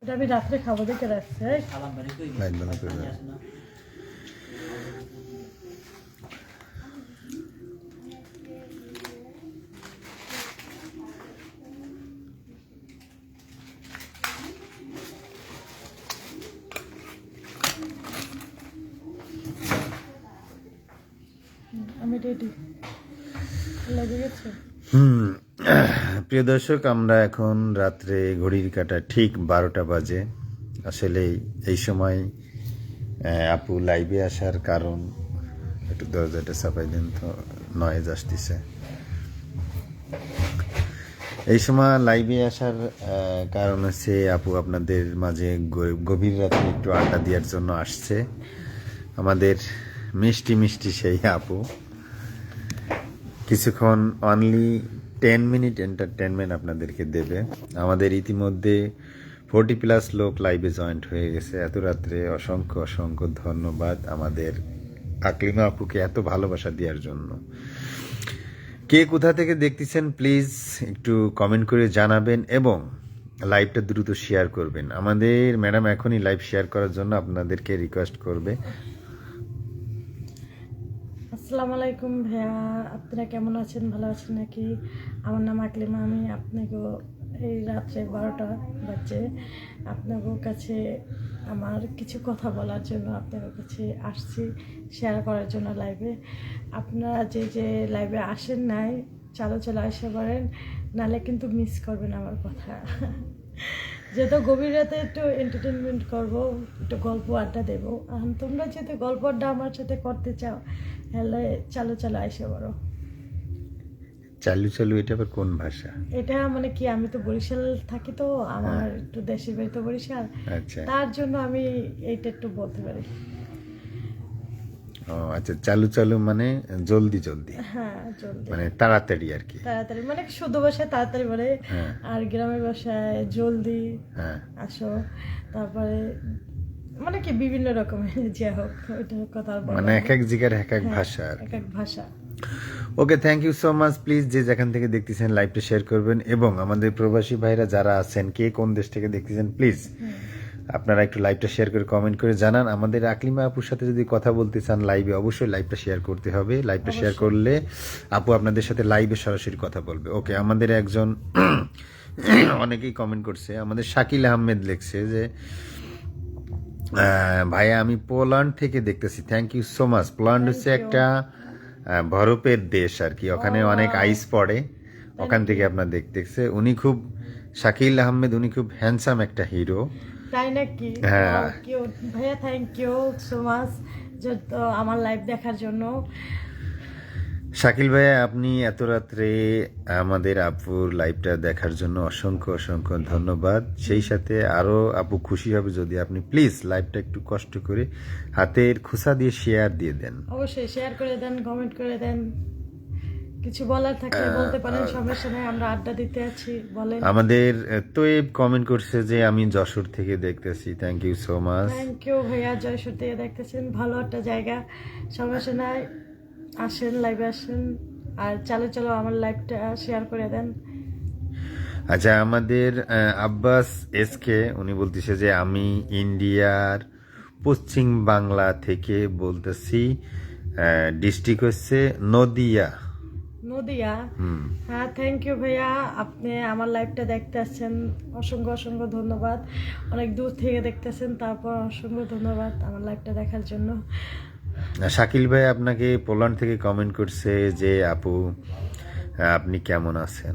এটা আমি রাত্রে খাবো দেখে রাখছি। লাইট বন্ধ করে দাও। আমি রেডি, লেগে গেছে। প্রিয় দর্শক, আমরা এখন রাত্রে ঘড়ির কাঁটা ঠিক 12টা বাজে। আসলে এই সময় আপু লাইভে আসার কারণ, একটু দরজাটা চাপাই দেন তো, নয়েজ আসতেছে। এই সময় লাইভে আসার কারণ হচ্ছে আপু আপনাদের মাঝে গভীর রাতে একটু আড্ডা দেওয়ার জন্য আসছে। আমাদের মিষ্টি মিষ্টি সেই আপু কিছুক্ষণ অনলি 10 মিনিট এন্টারটেনমেন্ট আপনাদেরকে দেবে। আমাদের ইতিমধ্যে 40+ লোক লাইভে জয়েন্ট হয়ে গেছে। এত রাত্রে অসংখ্য অসংখ্য ধন্যবাদ আমাদের আকলিমা আপুকে এত ভালোবাসা দেওয়ার জন্য। কে কোথা থেকে দেখতেছেন প্লিজ একটু কমেন্ট করে জানাবেন এবং লাইভটা দ্রুত শেয়ার করবেন। আমাদের ম্যাডাম এখনই লাইভ শেয়ার করার জন্য আপনাদেরকে রিকোয়েস্ট করবে। আসসালামু আলাইকুম ভাইয়া, আপনারা কেমন আছেন? ভালো আছেন নাকি? আমার নাম আকলিমা। আমি আপনাকে এই রাত্রে 12টা বাজে আপনাদের কাছে আমার কিছু কথা বলার জন্য আপনাদের কাছে আসছি, শেয়ার করার জন্য লাইভে। আপনারা যে লাইভে আসেন নাই, চলে আসে পারেন, নাহলে কিন্তু মিস করবেন আমার কথা। যেহেতু গভীর রাতে একটু এন্টারটেনমেন্ট করবো, একটু গল্প আড্ডা দেবো। এখন তোমরা যেহেতু গল্প আড্ডা আমার সাথে করতে চাও, হ্যালো চলো আসে বড়। চালু চালু এটা আবার কোন ভাষা? এটা মানে কি, আমি তো বরিশাল থাকি, তো আমার একটু দেশের বাড়ি তো বরিশাল, আচ্ছা তার জন্য আমি এইটা একটু বলতে পারি। ও আচ্ছা, চালু চালু মানে জলদি জলদি, হ্যাঁ জলদি, মানে তাড়াতাড়ি আর কি। তাড়াতাড়ি মানে শুদ্ধ ভাষায় তাড়াতাড়ি বলে, হ্যাঁ আর গ্রামের ভাষায় জলদি হ্যাঁ। আসো। তারপরে মানে কি বিভিন্ন রকমের যে হোক, ওইটার কথা আর বলা মানে এক এক জায়গার এক এক হ্যাঁ, ভাষা আর এক কি। এক ভাষা। Okay, thank you so much. Please যে যেখান থেকে দেখতেছেন লাইভটা শেয়ার করবেন এবং আমাদের প্রবাসী ভাইরা যারা আছেন, কে কোন দেশ থেকে দেখতেছেন প্লিজ আপনারা একটু লাইভটা শেয়ার করে কমেন্ট করে জানান। আমাদের আকলিমা আপুর সাথে যদি কথা বলতে চান লাইভে, অবশ্যই লাইভটা শেয়ার করতে হবে। লাইভটা শেয়ার করলে আপু আপনাদের সাথে লাইভে সরাসরি কথা বলবে। ওকে, আমাদের একজন অনেকেই কমেন্ট করছে, আমাদের শাকিল আহমেদ লিখছে যে ভাইয়া আমি পোল্যান্ড থেকে দেখতেছি। Thank you so much. Poland হচ্ছে একটা বরফের দেশ আর কি, ওখানে অনেক আইস পড়ে, ওখান থেকে আপনার দেখতেছে। উনি খুব, শাকিল আহমেদ, উনি খুব হ্যান্ডসাম একটা হিরো। তাই নাকি? হ্যাঁ। ভাইয়া থ্যাংক ইউ সো মাচ আমার লাইভ দেখার জন্য। শাকিল ভাইয়া, আপনি এত রাত্রে আমাদের আপুর লাইভটা দেখার জন্য অসংখ্য অসংখ্য ধন্যবাদ। সেই সাথে আরো আপু খুশি হবে যদি আপনি প্লিজ লাইভটা একটু কষ্ট করে হাতের খোসা দিয়ে শেয়ার দিয়ে দেন। অবশ্যই শেয়ার করে দেন, কমেন্ট করে দেন, কিছু বলার থাকলে বলতে পারেন, সমস্যা নেই, আমরা আড্ডা দিতে আছি, বলেন। আমাদের তোয়েব কমেন্ট করছে যে আমি যশোর থেকে দেখতেছি। Thank you so much. Thank you ভাইয়া, জয়সুর থেকে দেখতেছেন, ভালো একটা জায়গা, সমস্যা নাই, আসেন লাইভে আসেন, আর চলো আমার লাইভটা শেয়ার করে দেন। আচ্ছা, আমাদের আব্বাস এসকে উনি বলতেছে যে আমি ইন্ডিয়ার পশ্চিম বাংলা থেকে বলতেছি, ডিস্ট্রিক্ট হচ্ছে নদিয়া। নদিয়া? হ্যাঁ থ্যাংক ইউ ভাইয়া, আপনি আমার লাইভটা দেখতে আসছেন, অসংখ্য অসংখ্য ধন্যবাদ। অনেক দূর থেকে দেখতেছেন, তারপর অসংখ্য ধন্যবাদ আমার লাইভটা দেখার জন্য। শাকিল ভাই আপনাকে পোল্যান্ড থেকে কমেন্ট করছে যে আপু আপনি কেমন আছেন?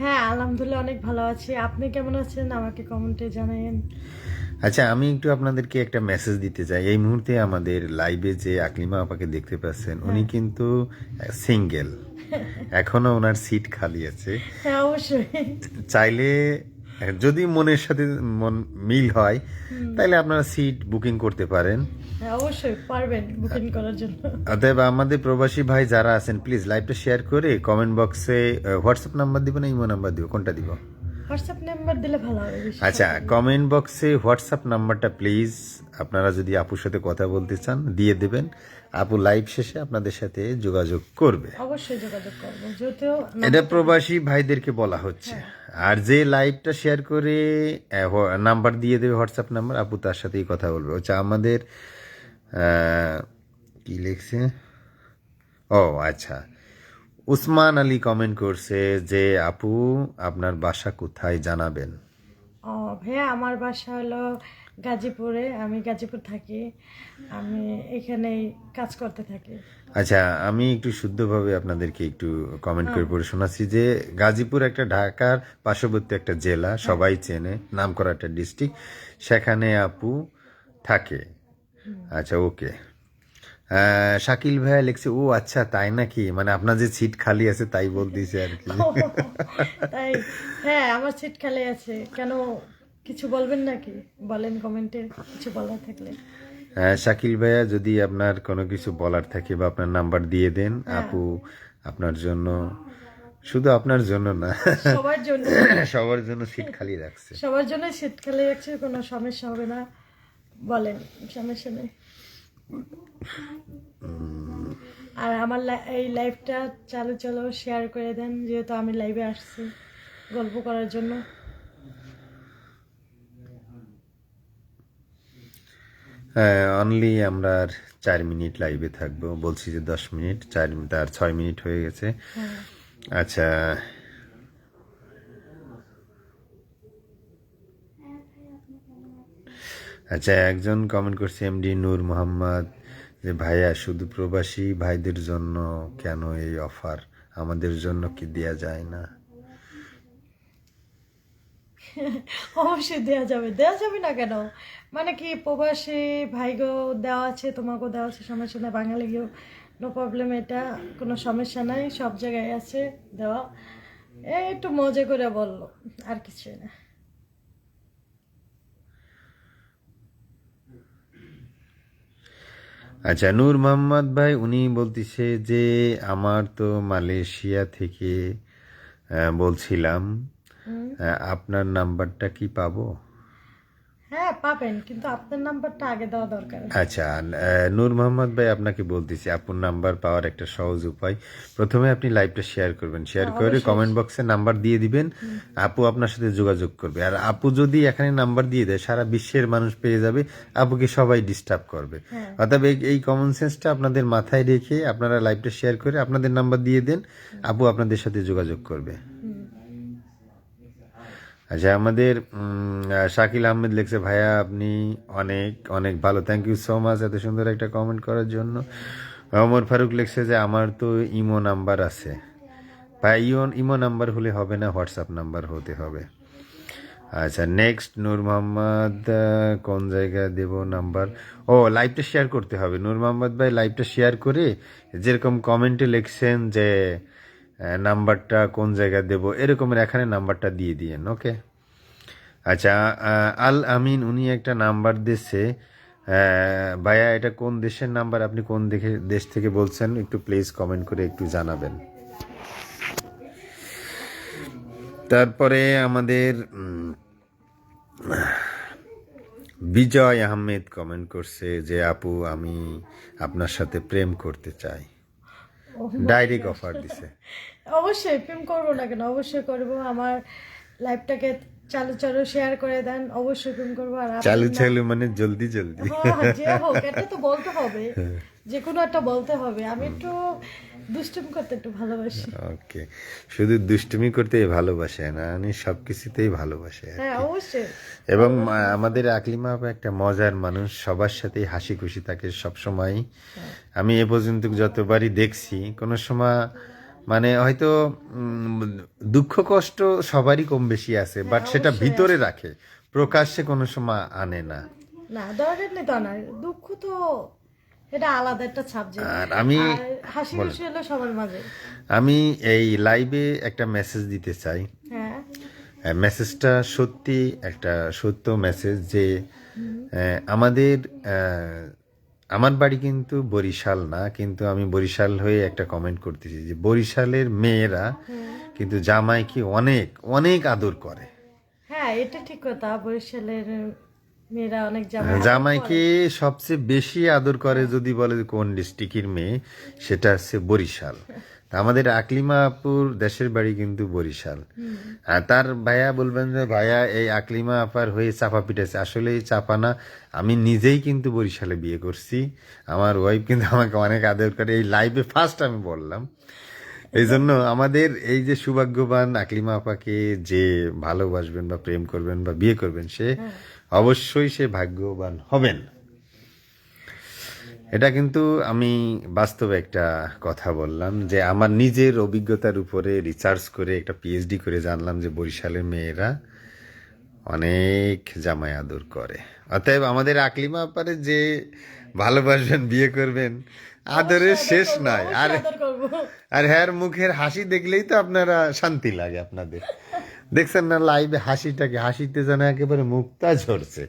হ্যাঁ আলহামদুলিল্লাহ অনেক ভালো আছি, আপনি কেমন আছেন আমাকে কমেন্টে জানাবেন। আচ্ছা, আমি একটু আপনাদেরকে একটা মেসেজ দিতে চাই। এই মুহূর্তে আমাদের লাইভে যে আকলিমা আপাকে দেখতে পাচ্ছেন, উনি কিন্তু সিঙ্গেল, এখনো ওনার সিট খালি আছে। হ্যাঁ অবশ্যই, চাইলে যদি মনের সাথে মন মিল হয় তাহলে আপনারা সিট বুকিং করতে পারেন। হ্যাঁ অবশ্যই পারবেন বুকিং করার জন্য। অতএব আমাদের প্রবাসী ভাই যারা আছেন প্লিজ লাইভটা শেয়ার করে কমেন্ট বক্সে হোয়াটসঅ্যাপ নাম্বার দিব না ইমো নাম্বার দিব, কোনটা দিব? হোয়াটসঅ্যাপ নাম্বার দিলে ভালো হবে বেশি। আচ্ছা, কমেন্ট বক্সে হোয়াটসঅ্যাপ নাম্বারটা প্লিজ আপনারা যদি আপুর সাথে কথা বলতে চান দিয়ে দেবেন। আপু লাইভ শেষে আপনাদের সাথে যোগাযোগ করবে। অবশ্যই যোগাযোগ করবো, যেহেতু এটা প্রবাসী ভাইদেরকে বলা হচ্ছে। আর যে লাইভটা শেয়ার করে নাম্বার দিয়ে দেবে, হোয়াটসঅ্যাপ নাম্বার, আপু তার সাথেই কথা বলবে। হচ্ছে আমাদের কি লিখছে, ও আচ্ছা, উসমান আলী কমেন্ট করছে যে আপু আপনার বাসা কোথায় জানাবেন। ও ভাইয়া, আমার বাসা হলো গাজীপুরে, আমি গাজীপুর থাকি, আমি এখানেই কাজ করতে থাকি। আচ্ছা, আমি একটু শুদ্ধভাবে আপনাদেরকে একটু কমেন্ট করে পড়ে শোনাচ্ছি যে গাজীপুর একটা ঢাকার পার্শ্ববর্তী একটা জেলা, সবাই চেনে, নামকরা একটা ডিস্ট্রিক্ট, সেখানে আপু থাকে। আচ্ছা, ওকে। শাকিল ভাইয়া লিখছে, ও আচ্ছা তাই নাকি, মানে আপনার যে সিট খালি আছে তাই বলতেছে আর কি। তাই, হ্যাঁ আমার সিট খালি আছে। কেন, কিছু বলবেন নাকি? বলেন কমেন্টে কিছু বলার থাকলে। শাকিল ভাইয়া, যদি আপনার কোনো কিছু বলার থাকে বা আপনার নাম্বার দিয়ে দেন, আপু আপনার জন্য, শুধু আপনার জন্য না, সবার জন্য, সবার জন্য সিট খালি রাখছে। সবার জন্য সিট খালি রাখছে, কোনো সমস্যা হবে না, বলেন, সমস্যা নেই। আর আমার এই লাইভটা চালু শেয়ার করে দেন, যেহেতু আমি লাইভে আসছি গল্প করার জন্য। অনলি আমরা আর 4 মিনিট লাইভে থাকবো, বলছি যে 10 মিনিট, 4 মিনিট আর 6 মিনিট হয়ে গেছে। আচ্ছা, আচ্ছা, একজন কমেন্ট করছে এমডি নূর মোহাম্মদ, যে ভাইয়া শুধু প্রবাসী ভাইদের জন্য কেন এই অফার, আমাদের জন্য কি দেয়া যায় না? অবশ্যই দেওয়া যাবে না কেন? মানে কি, প্রবাসী ভাইগো দেওয়া আছে, তোমাকেও দেওয়া আছে, সমস্যা নেই, বাঙালিকেও নো প্রবলেম, এটা কোনো সমস্যা নাই, সব জায়গায় আছে দেওয়া। এই একটু মজা করে বললো, আর কিছুই না। আচ্ছা, নূর মোহাম্মদ ভাই উনি বলতেছে যে আমার তো মালয়েশিয়া থেকে বলছিলাম, আপনার নাম্বারটা কি পাবো? হ্যাঁ পাবেন, কিন্তু আপনার নাম্বারটা আগে দেওয়া দরকার। আচ্ছা, নূর মোহাম্মদ ভাই আপনাকে বলতেছি, আপুর নাম্বার পাওয়ার একটা সহজ উপায়, প্রথমে আপনি লাইভটা শেয়ার করবেন, শেয়ার করে কমেন্ট বক্সে নাম্বার দিয়ে দিবেন, আপু আপনার সাথে যোগাযোগ করবে। আর আপু যদি এখানে নাম্বার দিয়ে দেয়, সারা বিশ্বের মানুষ পেয়ে যাবে, আপুকে সবাই ডিস্টার্ব করবে। অর্থাৎ এই কমন সেন্সটা আপনাদের মাথায় রেখে আপনারা লাইভটা শেয়ার করে আপনাদের নাম্বার দিয়ে দেন, আপু আপনাদের সাথে যোগাযোগ করবে। আচ্ছা, আমাদের শাকিল আহমেদ লিখছে, ভাইয়া আপনি অনেক অনেক ভালো, থ্যাংক ইউ সো মাচ এত সুন্দর একটা কমেন্ট করার জন্য। ওমর ফারুক লিখছে যে আমার তো ইমো নাম্বার আছে। ভাই ইমো নাম্বার হলে হবে না, হোয়াটসঅ্যাপ নাম্বার হতে হবে। আচ্ছা, নেক্সট নূর মোহাম্মদ, কোন জায়গায় দেব নাম্বার? ও, লাইভটা শেয়ার করতে হবে। নূর মোহাম্মদ ভাই লাইভটা শেয়ার করে যেরকম কমেন্টে লিখছেন যে নাম্বারটা কোন জায়গায় দেব, এরকমের এখানে নাম্বারটা দিয়ে দিয়েন। ওকে। আচ্ছা, আল আমিন উনি একটা নাম্বার দিচ্ছে। ভাইয়া এটা কোন দেশের নাম্বার, আপনি কোন দেশ থেকে বলছেন, একটু প্লিজ কমেন্ট করে একটু জানাবেন। তারপরে আমাদের বিজয় আহমেদ কমেন্ট করছে যে আপু আমি আপনার সাথে প্রেম করতে চাই, ডাইরেক্ট অফার দিছে। অবশ্যই প্রেম করবো না কেন, অবশ্যই করবো। আমার লাইভটাকে চালু শেয়ার করে দেন, অবশ্যই প্রেম করবো। আর চালু মানে জলদি জলদি, যে হোক, এটা তো বলতে হবে, যে কোনো একটা বলতে হবে। আমি একটু দুষ্টুমি করতে একটু ভালোবাসি। ওকে, শুধু দুষ্টুমি করতেই ভালোবাসে না, আমি সবকিছুতেই ভালোবাসে। হ্যাঁ অবশ্যই। এবং আমাদের আকলিমা আপা একটা মজার মানুষ, সবার সাথেই হাসি খুশি থাকে সবসময়। আমি এ পর্যন্ত যতবারই দেখছি, কোনো সময় মানে হয়তো দুঃখ কষ্ট সবারই কম বেশি আছে, বাট সেটা ভিতরে রাখে, প্রকাশ্যে কোনো সময় আনে না। না, দরকার নেই তো আনার, দুঃখ তো এটা আলাদা একটা সাবজেক্ট। আর আমি হাসি খুশি হলো সবার মাঝে। আমি এই লাইভে একটা মেসেজ দিতে চাই। হ্যাঁ, মেসেজটা সত্যি একটা সত্য মেসেজ যে আমাদের আমার বাড়ি কিন্তু বরিশাল না, কিন্তু আমি বরিশাল হয়ে একটা কমেন্ট করতেছি যে বরিশালের মেয়েরা কিন্তু জামাইকে অনেক অনেক আদর করে। হ্যাঁ এটা ঠিক কথা, বরিশালের মেয়েরা অনেক জামাই জামাইকে সবচেয়ে বেশি আদর করে যদি বলে যে কোন ডিস্ট্রিক্টের মেয়ে, সেটা হচ্ছে বরিশাল। তা আমাদের আকলিমা আপুর দেশের বাড়ি কিন্তু বরিশাল। আর তার ভাইয়া বলবেন যে ভাইয়া এই আকলিমা আপার হয়ে চাপা পিটাছে, আসলে এই চাপা না, আমি নিজেই কিন্তু বরিশালে বিয়ে করছি। আমার ওয়াইফ কিন্তু আমাকে অনেক আদর করে, এই লাইভে ফার্স্ট আমি বললাম। এই জন্য আমাদের এই যে সৌভাগ্যবান আকলিমা আপাকে যে ভালোবাসবেন বা প্রেম করবেন বা বিয়ে করবেন, সে অবশ্যই সে ভাগ্যবান হবেন। এটা কিন্তু আমি বাস্তবে একটা কথা বললাম, যে আমার নিজের অভিজ্ঞতার উপরে রিসার্চ করে একটা পিএইচডি করে জানলাম যে বরিশালের মেয়েরা অনেক জামাই আদর করে। অতএব আমাদের আকলিমা আপারে যে ভালোবাসবেন, বিয়ে করবেন, আদরের শেষ নাই। আর আদর করবো। আর হ্যার মুখের হাসি দেখলেই তো আপনারা শান্তি লাগে আপনাদের। দেখছেন না লাইভে হাসিটাকে, হাসিতে যেন একেবারে মুক্তা ঝরছে।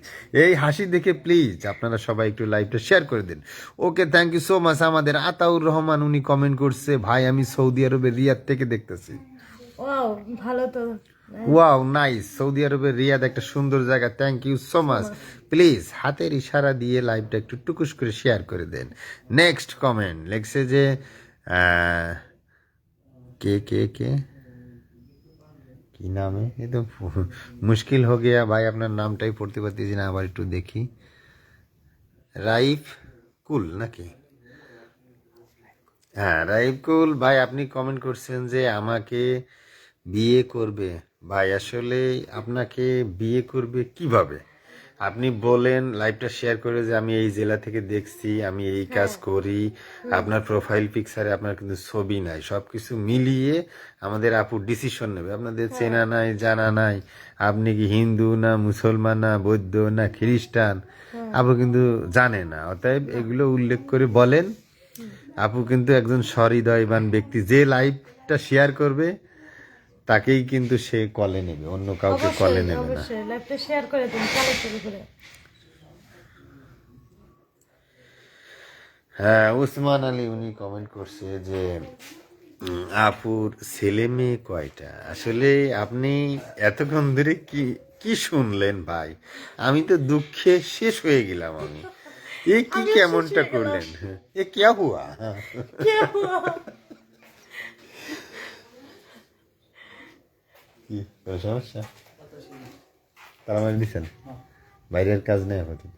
এই হাসি দেখে প্লিজ আপনারা সবাই একটু লাইভটা শেয়ার করে দিন। ওকে, থ্যাংক ইউ সো মাচ। আমাদের আতাউর রহমান উনি কমেন্ট করছে, ভাই আমি সৌদি আরবের রিয়াদ থেকে দেখতেছি। ওয়াও, ভালো তো। Wow, nice. সৌদি আরবের রিয়াদ একটা সুন্দর জায়গা, thank you so much. Please হাতের ইশারা দিয়ে লাইভটা একটু টুকুস করে শেয়ার করে দেন। নেক্সট কমেন্ট লেখছে যে কে কে কে কি নামে, এ তো মুশকিল হো গিয়া ভাই, আপনার নামটাই পড়তে পারতেছি না, আবার একটু দেখি। রাইফ কুল নাকি? হ্যাঁ, রাইফ কুল ভাই, আপনি কমেন্ট করছেন যে আমাকে বিয়ে করবে। ভাই আসলে আপনাকে বিয়ে করবে কিভাবে? আপনি বলেন, লাইভটা শেয়ার করে যে আমি এই জেলা থেকে দেখছি, আমি এই কাজ করি। আপনার প্রোফাইল পিকচারে আপনার কিন্তু ছবি নাই, সবকিছু মিলিয়ে আমাদের আপু ডিসিশন নেবে। আপনাদের চেনা নাই, জানা নাই, আপনি কি হিন্দু না মুসলমান না বৌদ্ধ না খ্রিস্টান, আপু কিন্তু জানে না। অতএব এগুলো উল্লেখ করে বলেন। আপু কিন্তু একজন সহৃদয়বান ব্যক্তি, যে লাইভটা শেয়ার করবে তাকেই কিন্তু সে কলে নেবে, অন্য কাউকে কলে নেবে না। অবশ্যই লাইভটা শেয়ার করে দিন, চালু করে। হ্যাঁ, উসমান আলী উনি কমেন্ট করছে যে আপুর ছেলে মেয়ে কয়টা? আসলে আপনি এতক্ষণ ধরে কি কি শুনলেন ভাই? আমি তো দুঃখে শেষ হয়ে গেলাম। আমি এ কি কেমনটা করলেন? এ কিয়া হুয়া? কি কোনো সমস্যা? তাড়াতাড়ি দিচ্ছেন, বাইরের কাজ নেই আপাতত।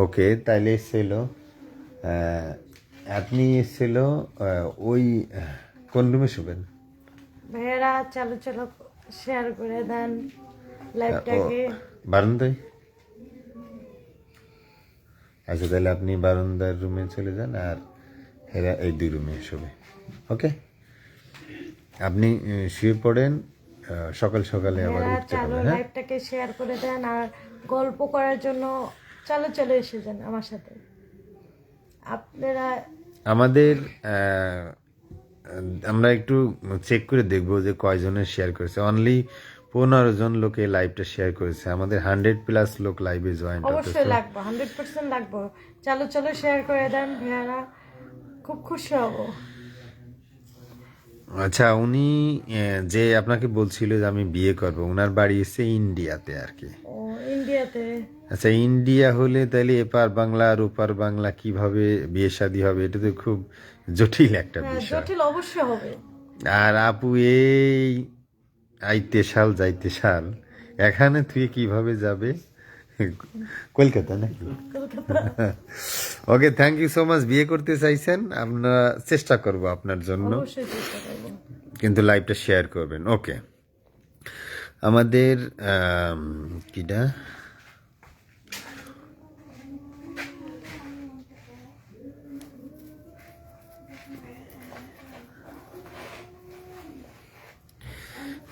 ওকে, তাইলে এসছিল আপনি এসছিল ওই কোন রুমে শুবেন? ভাইয়েরা চালু শেয়ার করে দেন লাইভটাকে। বারান্দায়? আচ্ছা, তাহলে আপনি বারান্দার রুমে চলে যান, আর এরা এই দুই রুমে শোবে। ওকে, আপনি শুয়ে পড়েন, সকাল সকালে আবার উঠতে হবে। হ্যাঁ, লাইভটাকে শেয়ার করে দেন, আর গল্প করার জন্য চালু এসে যান আমার সাথে। আপনারা আমাদের আমরা একটু চেক করে দেখবো যে কয়জনের শেয়ার করেছে। অনলি 15 জন লোকে লাইভটা শেয়ার করেছে। আমাদের 100+ লোক লাইভে জয়েন্ট হতে। অবশ্যই লাগবে, 100% লাগবে। চালু শেয়ার করে দেন, ভাইয়ারা খুব খুশি হব। আচ্ছা, উনি যে আপনাকে বলছিল যে আমি বিয়ে করব, ওনার বাড়ি এসে ইন্ডিয়াতে আর কি। ও, ইন্ডিয়াতে? আচ্ছা, ইন্ডিয়া হলে তাহলে এপার বাংলা আর ওপার বাংলা কিভাবে বিয়ে শাদী হবে? এটা তো খুব জটিল একটা বিষয়। জটিল অবশ্যই হবে। আর আপু এই আইতে সাল যাইতে সাল, এখানে তুই কিভাবে যাবে? কলকাতা নাকি? ওকে, থ্যাংক ইউ সো মাচ। বিয়ে করতে চাইছেন, আমরা চেষ্টা করব আপনার জন্য, অবশ্যই চেষ্টা করব। কিন্তু লাইভটা শেয়ার করবেন। ওকে, আমাদের কিটা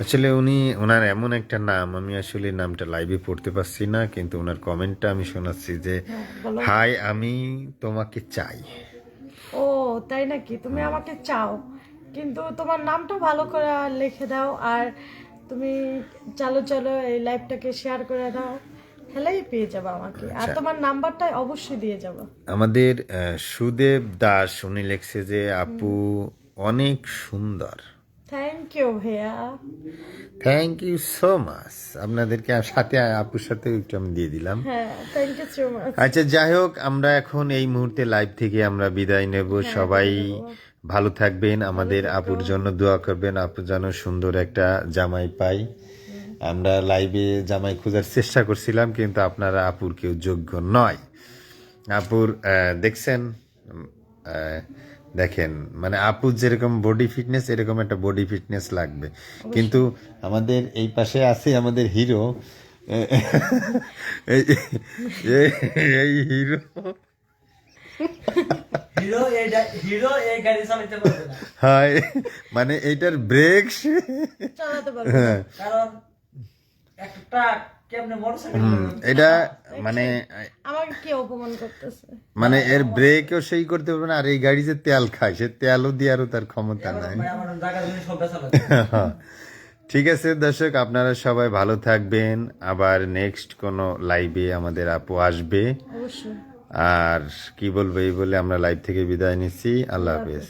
আসলে উনি, ওনার এমন একটা নাম, আমি আসলে নামটা লাইভে পড়তে পারছি না, কিন্তু ওনার কমেন্টটা আমি শোনাচ্ছি যে হাই, আমি তোমাকে চাই। ও তাই নাকি? তুমি আমাকে চাও, কিন্তু তোমার নামটা ভালো করে লিখে দাও, আর তুমি চলো এই লাইভটাকে শেয়ার করে দাও, তাহলেই পেয়ে যাবে আমাকে। আর তোমার নাম্বারটা অবশ্যই দিয়ে যাবো। আমাদের সুদেব দাস উনি লিখছে যে আপু অনেক সুন্দর। থ্যাংক ইউ ভাইয়া। Thank you so much. আপনাদেরকে সাথে আপুর সাথে একটু আমি দিয়ে দিলাম। হ্যাঁ, থ্যাংক ইউ সো মাচ। আচ্ছা, যাই হোক, আমরা এখন এই মুহূর্তে লাইভ থেকে আমরা বিদায় নেব। সবাই ভালো থাকবেন, আমাদের আপুর জন্য দোয়া করবেন, আপুর যেন সুন্দর একটা জামাই পাই। আমরা লাইভে জামাই খোঁজার চেষ্টা করছিলাম, কিন্তু আপনারা আপুর কেউ যোগ্য নয়। আপুর দেখছেন, দেখেন, মানে আপুর যেরকম বডি ফিটনেস, এরকম একটা বডি ফিটনেস লাগবে। কিন্তু আমাদের এই পাশে আছে আমাদের হিরো, এই হিরো হয়, মানে এইটার ব্রেক চালাতে পারবো না। কারণ একটা ট্রাক কেমনে মোটরসাইকেল এটা মানে আমাকে কি অপমান করতেছে। মানে এর ব্রেকও সেই করতে পারবে না, আর এই গাড়ি যে তেল খায়, সে তেলও দিয়ারও তার ক্ষমতা নাই। আমার জায়গা জমি সব বেচালো। ঠিক আছে দর্শক, আপনারা সবাই ভালো থাকবেন। আবার নেক্সট কোনো লাইভে আমাদের আপু আসবে। অবশ্যই। আর কি বলবো, এই বলে আমরা লাইভ থেকে বিদায় নিচ্ছি। আল্লাহ হাফেজ।